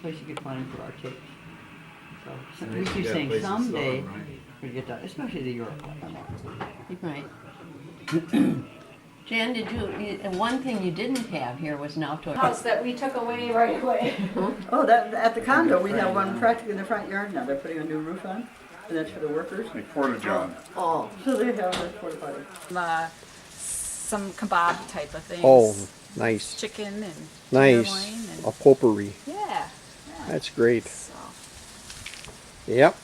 place you could find them for our tapes. So we keep saying someday we get that, especially the Europe one. Right. Jan, did you, one thing you didn't have here was an outdoor house that we took away right away. Oh, that at the condo we have one practically in the front yard now. They're putting a new roof on, and that's for the workers. Like porta john. Oh, so they have a porta potty. Some kebab type of things. Oh, nice. Chicken and Nice. tenderloin and A potpourri. yeah. That's great. So. Yep.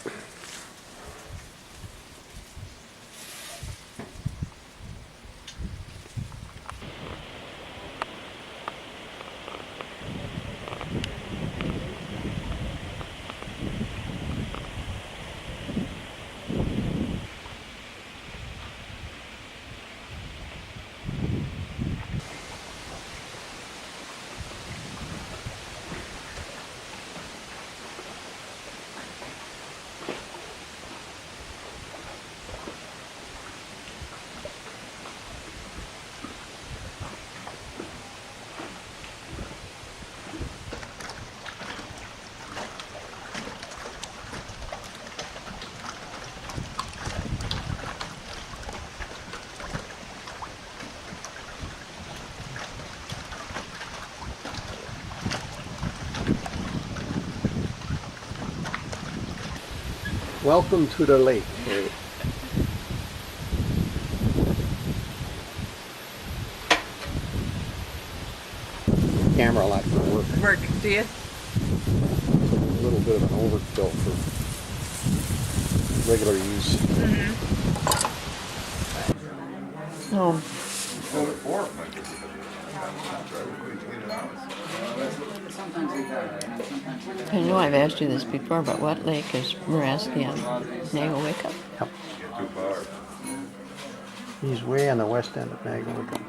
Welcome to the lake. Camera a lot for work. Do you? A little bit of an overkill for regular use. So, I know I've asked you this before, but what lake is Moraski on Nagawicca? Yep. He's way on the west end of Nagawicca.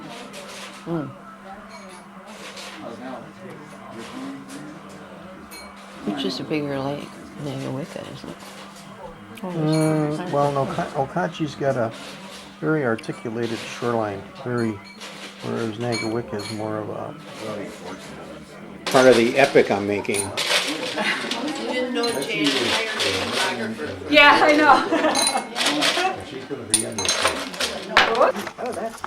Which is a bigger lake, Nagawicca, isn't it? Well, no, Okachi's got a very articulated shoreline, whereas Nagawicca is more of a part of the epic I'm making. You didn't know Jan hired a photographer. Yeah, I know. She's going to be in this. Oh, that's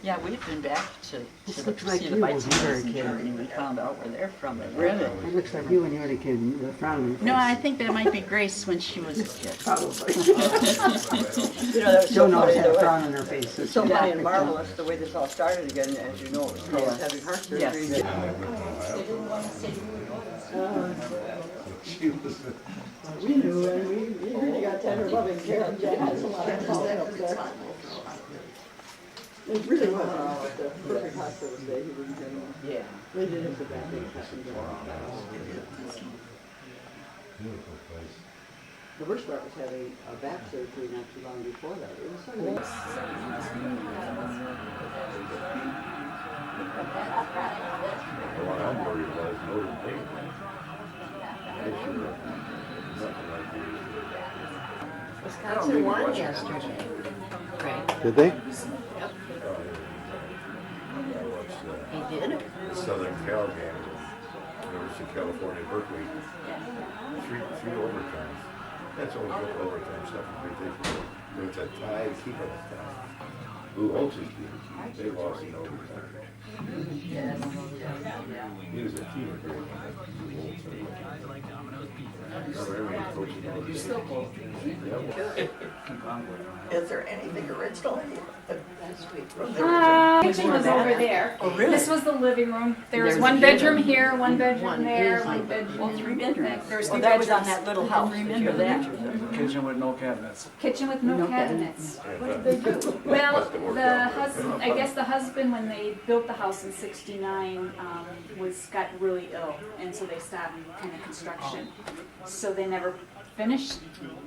Yeah, we've been back to looks like see you the when you were a Beitzinger kid. and we found out where they're from. really. It looks like you when you were a kid. The frown. No, I think that might be Grace when she was a kid. Probably. You know, that was so Joan always funny had the a way. frown on her face. It's so funny and marvelous the way this all started again, as you know, it was Yeah. having heart surgery. Yes. We knew, and we really got tender loving care of Jan. There's a lot of help up there. It really was the perfect hospital day. He was getting. Yeah. They did have the bad things happen. The worst part was having a back surgery not too long before that. It was sort of. Wisconsin won yesterday. Right. Did they? He did? The Southern Cal game, University of California, Berkeley. Three overtimes. That's always good overtime stuff. There was a tie, keep it a tie. Blue Oaks' team, they lost in overtime. He was a team great. Is there anything original? Kitchen was over there. Oh, really? This was the living room. There was There's one a bedroom kitchen. here, one bedroom One there, is one a- bedroom. Well, 3 bedrooms. There was Oh, 3 that bedrooms. was on that little house. Remember that? Kitchen with no cabinets. Kitchen with no No cabinets. What did they do? Well, the husband, I guess the husband, when they built the house in '69, got really ill, and so they stopped kind of construction. So they never finished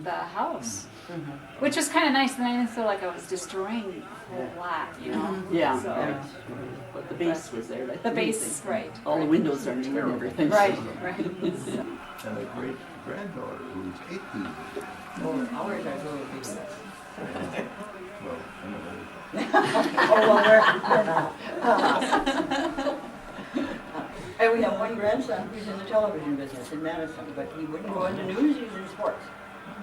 the house, which was kind of nice. And I didn't feel like I was destroying a whole lot, you know. Yeah. So, But the base was there. That's the main base, thing. right? All the windows are new and everything. Right, right. And a great granddaughter who's 18. Ours are really big. Well, well, we're not. And we have one grandson who's in the television business in Madison, but he wouldn't go into news, he's in sports.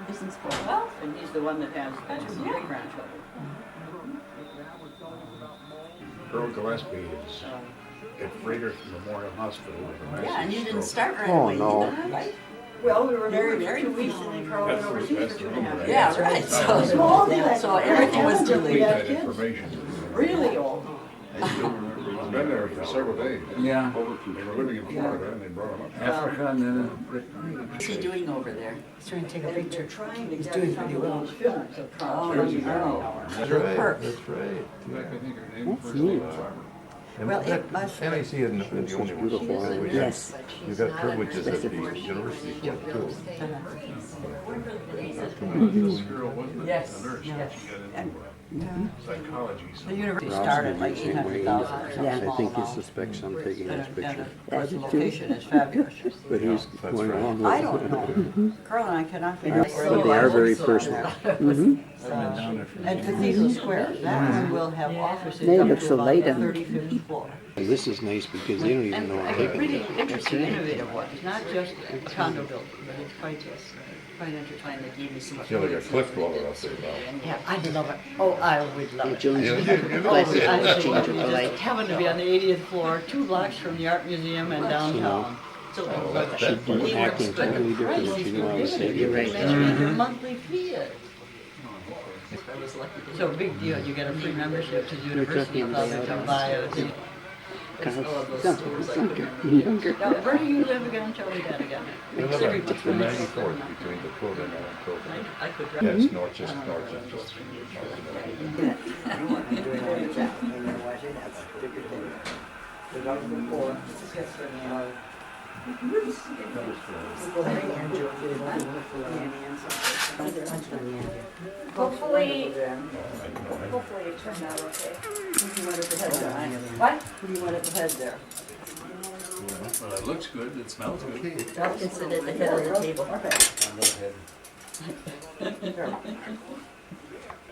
He's in school. Well, And he's the one that has two great-grandchildren. Earl Gillespie is at Freighter Memorial Hospital with a massive Yeah, and you didn't stroke. start right Oh, away no. either, right? Well, we were married for married 2 weeks and then Carl went overseas for 2.5 years. Yeah, right. So everything was delayed. That information. Really old. He's been there for several days. Yeah. They were living in Florida and they brought him up. Africa and then What's he doing over there? He's trying to take a And they're picture. trying to He's get doing some pretty of well. those films of Carl. Oh, Jersey no. Hour. That's right, Perks. that's right. That's neat. Well, it must. And I see it in the only one. beautiful, aren't we? Yes. You've got privileges at the university club too. Yes. Yes. Psychology. The university Rob's started been like the same way. 800,000. I think he suspects I'm taking his picture. The location is fabulous. But he's going along with it. I don't know. Carl and I cannot figure out where But they are very personal. And Cathedral Square, that one will have offices They up look to so about late the on- 35th floor. And this is nice because they don't even know And I'm like taking really it. interesting, innovative ones, not just a condo building, but it's quite interesting. And they gave me some. Feel like a cliff dweller up there now. Yeah, I'd love it. Oh, I would love it. Joan's Oh, glasses I will think change with the just light. Heaven to be on the 80th floor, 2 blocks from the art museum and downtown. So She'd be acting totally different if she knew I was taking You're right. it. What your monthly fee is. I was lucky to. So big deal, you get a free membership to the We're University talking Club about and come by it. Younger. Now, where do you live again? Tell me that again. They live on the 94th between the Quota and Quota. I could. Yeah, it's north, just north of just. hopefully it turned out okay. What? Who do you want at the head there? Well, it looks good, it smells good. Well, it's at the head of the table.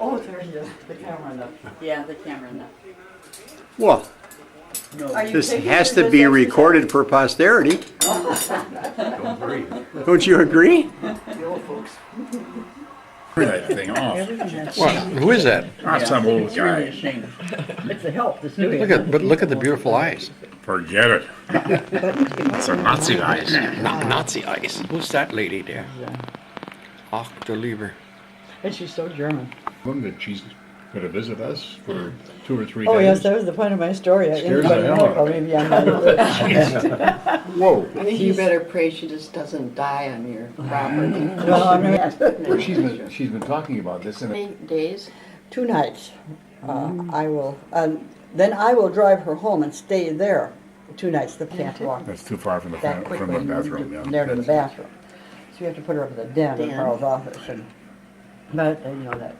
Oh, there's the camera enough. Yeah, the camera now. Well, Are you this taking has it to as be exercise? recorded for posterity. Don't breathe. Don't you agree? Turn that thing off. Well, who is that? Ah, some old guy. It's a help, it's doing Look at the beautiful eyes. Forget it. It's a Nazi eyes. Nazi eyes. Who's that lady there? Ach, der Lieber. And she's so German. That she's going to visit us for 2 or 3 days. Oh, yes, that was the point of my story. Scares the hell out of me. Maybe I'm not. Whoa. You better pray she just doesn't die on your property. No, I'm not. Well, she's been talking about this in Many days? 2 nights. I will, then I will drive her home and stay there 2 nights. The can't walk That's too far from the, that from quickly. the bathroom, yeah. There to the bathroom. So you have to put her up in the den in Den. Carl's office. But, you know that.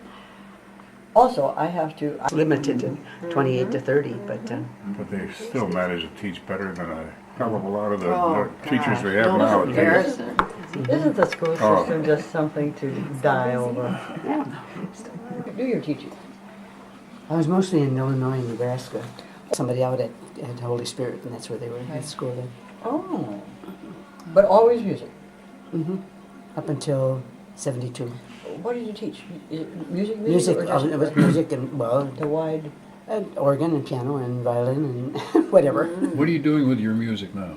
Also, I have to. Limited to 28 to 30, but But they still manage to teach better than a hell of a lot of the Oh, teachers we God. have Don't now. embarrass her. Isn't the school Oh. system just something to die over? Do your teaching. I was mostly in Illinois and Nebraska. Somebody out at Holy Spirit, and that's where they were at school then. Oh. But always music. Up until 72. What did you teach? Music? Music, or just it was music and, well, the wide. organ and piano and violin and whatever. What are you doing with your music now?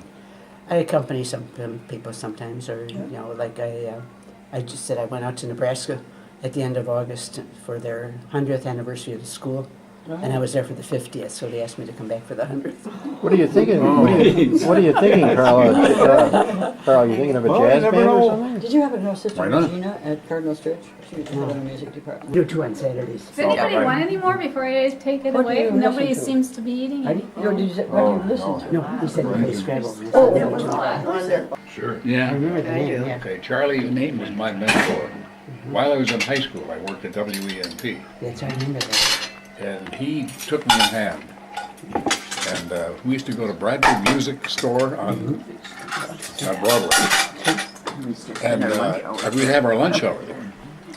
I accompany some people sometimes, or, you know, like I just said I went out to Nebraska at the end of August for their 100th anniversary of the school. And I was there for the 50th, so they asked me to come back for the 100th. What are you thinking? What are you thinking, Carl? Carl, you thinking of a jazz band or something? Did you happen to know Sister Why not? Regina at Cardinal Church? She was the head of the music department. Do 2 on Saturdays. Does anybody right. want any more before I take it What do away? you Nobody listen to? seems to be eating What it. do you listen to? No, he said he plays Scrabble. Oh, Sure. Yeah. remember the name, yeah. Okay, Charlie's name was my mentor. While I was in high school, I worked at WENP, That's, I remember that. and he took me in hand. And we used to go to Bradford Music Store on Broadway. And we'd have our lunch hour there.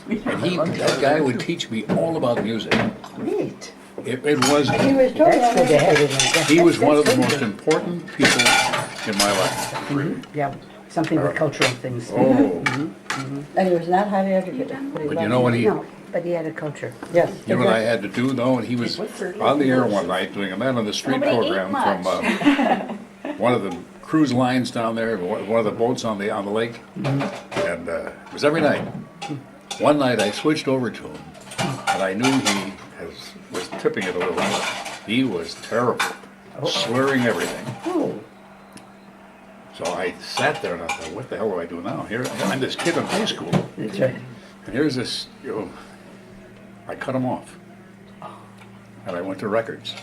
And that guy would teach me all about music. Great. It was, He was totally That's good to have it in. he was one of the That's most good. important people in my life, really. Yeah, something with cultural things. Oh, And he was not highly educated. but you loved know what it. he, No, but he had a culture. Yes. you know what I had to do though? And he was on the air one night doing a Man on the Street Nobody ate program from one of the cruise lines down there, one of the boats on the lake, and it was every night. One night I switched over to him, and I knew he was tipping it a little bit. He was terrible, slurring everything. Oh, So I sat there and I thought, what the hell do I do now? Here I'm this kid in high school, that's right. and here's this, I cut him off. And I went to records.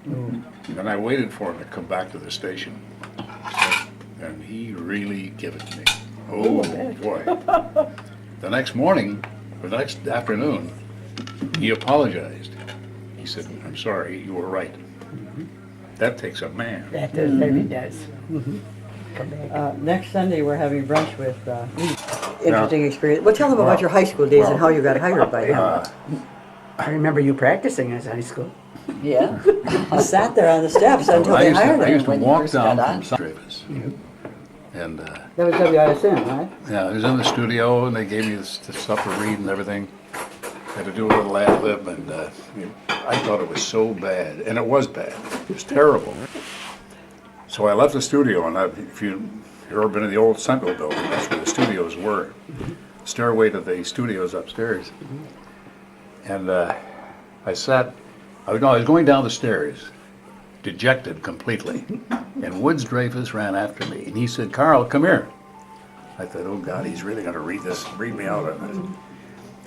And then I waited for him to come back to the station. And he really gave it to me. Oh, boy. The next morning, or the next afternoon, he apologized. He said, I'm sorry, you were right. That takes a man. That does, that it does. Come back. Next Sunday, we're having brunch with, interesting experience. Well, tell them about your high school days and how you got hired by him. I remember you practicing as high school. Yeah. I sat there on the steps until I they used to, hired I used him. to walk down from Travis. And That was WISN, right? yeah, I was in the studio and they gave me this stuff to read and everything. Had to do a little ad lib and I thought it was so bad. And it was bad. It was terrible. So I left the studio and if you've ever been in the old Central building, that's where the studios were. Stairway to the studios upstairs. And I was going down the stairs, dejected completely. And Woods Dreyfus ran after me, and he said, "Carl, come here." I thought, oh God, he's really going to read me out on this.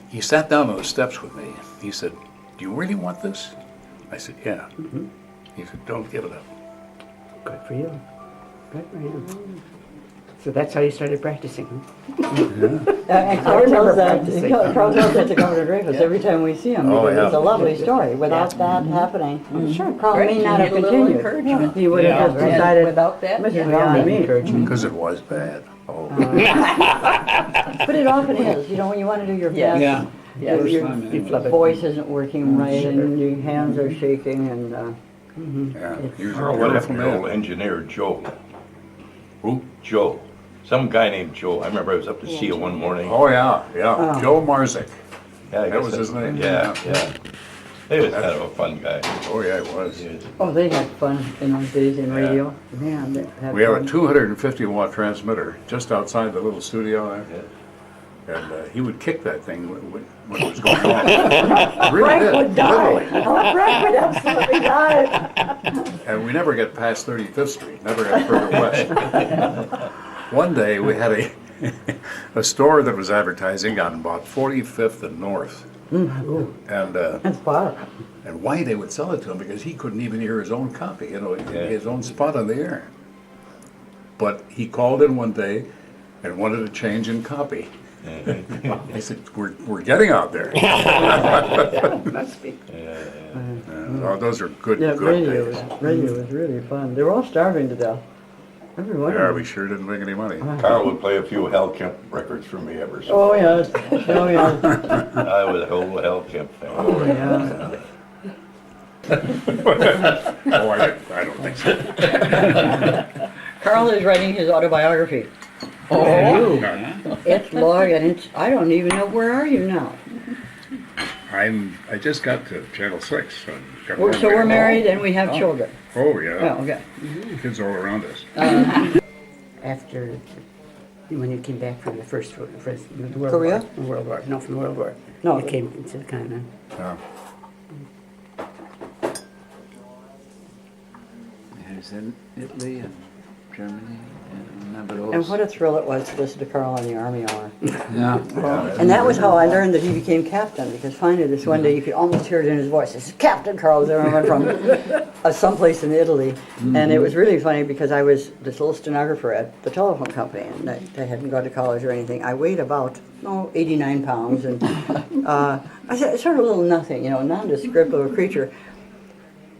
He sat down on the steps with me. He said, "Do you really want this?" I said, "Yeah." He said, "Don't give it up." Good for you. Good for you. So that's how you started practicing. Huh? And Carl tells that to Governor Dreyfus every time we see him. Oh, Because yeah. it's a lovely story. Without that happening, sure, Carl may not have You need a little continued. encouragement. He would have just And decided, without that, Mrs. yeah. Beyond me. Because it was bad. Oh, But it often is, when you want to do your best. Yeah. Yeah. Your voice isn't working right and your hands are shaking and, yeah. He was a What beautiful happened to old man. engineer Joe? Who? Joe. Some guy named Joe. I remember I was up to see him one morning. Oh, yeah. Joe Marzik. Yeah, I That guess was his name. Yeah. He was kind of a fun guy. Oh, yeah, it was. oh, they had fun in those days in radio. Man, they had We had a fun. 250 watt transmitter just outside the little studio there. And he would kick that thing when it was going on. Really did, literally. Frank would absolutely die. And we never get past 35th Street, never got further west. One day we had a store that was advertising on about 45th and North. And That's far. and why they would sell it to him, because he couldn't even hear his own copy, his own spot on the air. But he called in one day and wanted a change in copy. I said, we're getting out there. Must be. Oh, those are good Yeah, days. radio was really fun. They were all starving to death. Every one Yeah, of we them. sure didn't make any money. Carl would play a few Hell Kemp records for me ever so. Oh, yes. Oh, yes. I was a whole Hell Kemp fan. Oh, yeah. Oh, I don't think so. Carl is writing his autobiography. No. It's long and it's, I don't even know, where are you now? I just got to Channel 6. So So we're married and we have children. Oh, yeah. Oh, okay. Kids all around us. After, when you came back from the first World Korea? War. World War. No, from the World War. No. You came into the continent. Yeah. I was in Italy and Germany and Nebulos. And what a thrill it was to listen to Carl on the Army Hour. Yeah. And that was how I learned that he became captain, because finally this one day you could almost hear it in his voice. This is Captain Carl Zimmerman from someplace in Italy. And it was really funny because I was this little stenographer at the telephone company, and I hadn't gone to college or anything. I weighed about 89 pounds, and I said, sort of a little nothing, nondescript little creature.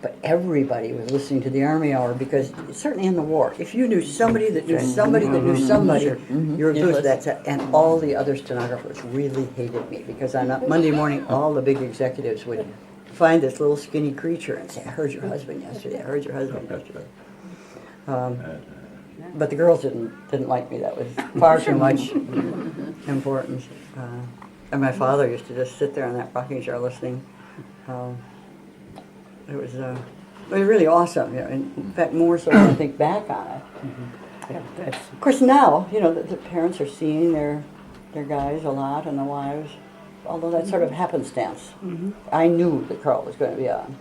But everybody was listening to the Army Hour, because certainly in the war, if you knew somebody that knew somebody that knew somebody, you were good. That's it. And all the other stenographers really hated me, because on a Monday morning, all the big executives would find this little skinny creature and say, I heard your husband yesterday, I heard your husband yesterday. But the girls didn't like me. That was far too much importance. And my father used to just sit there in that rocking chair listening. It was really awesome. You know, in fact, more so when I think back on it. Yeah, that's, Of course, now the parents are seeing their guys a lot and the wives. Although that's sort of happenstance. I knew that Carl was going to be on.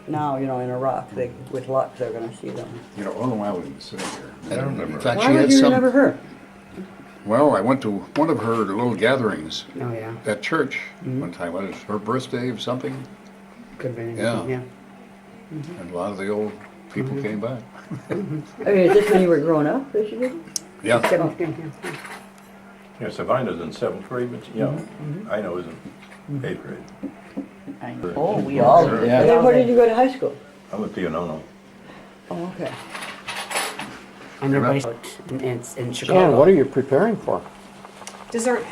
Now, in Iraq, with luck, they're going to see them. All the while we've been sitting here. I don't remember. In fact, Why would you remember her? Well, I went to one of her little gatherings oh yeah, at church one time. Was it her birthday or something? could be. Yeah. Yeah. And a lot of the old people came back. I mean, is this when you were growing up that you did it? Yeah. Yeah, Savannah's in 7th grade, but I know is in 8th grade. Oh, we all did. And then where did you go to high school? I went to Pionono. Oh, okay. And they're based out in Jan, Chicago. what are you preparing for? Dessert.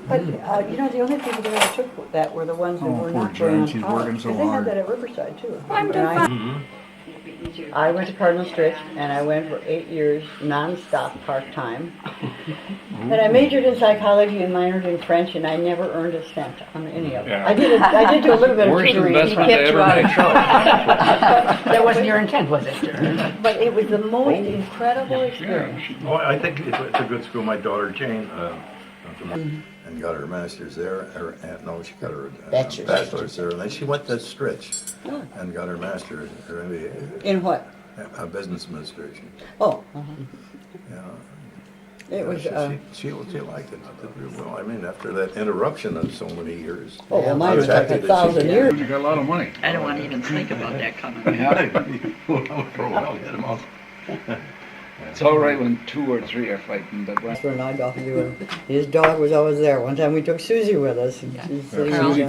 But, the only people that ever took that were the ones who Oh, were poor not Joan, going on she's college. working so 'Cause they had hard. that at Riverside, too. I'm And doing I went to Cardinal Stritch, and I went for 8 years, nonstop, part-time. And I majored in psychology and minored in French, and I never earned a cent on any of it. Yeah. I did do a little bit of Worst tutoring in investment French. I ever made. That wasn't your intent, was it? But it was the most incredible experience. Oh, I think it's a good school. My daughter Jane and got her master's there. No, she got her bachelor's there. And then she went to Stritch and got her master's, her MBA, In what? business administration. Oh, Yeah. it was, She liked it. She did real well. I mean, after that interruption of so many years. oh, well, mine I was like happy that she 1,000 came. years. You got a lot of money. I don't want to even think about that coming. For a while, get him off. It's all right when 2 or 3 are fighting, but when That's where I got to do it. His dog was always there. One time we took Susie with us. And she's sitting Susie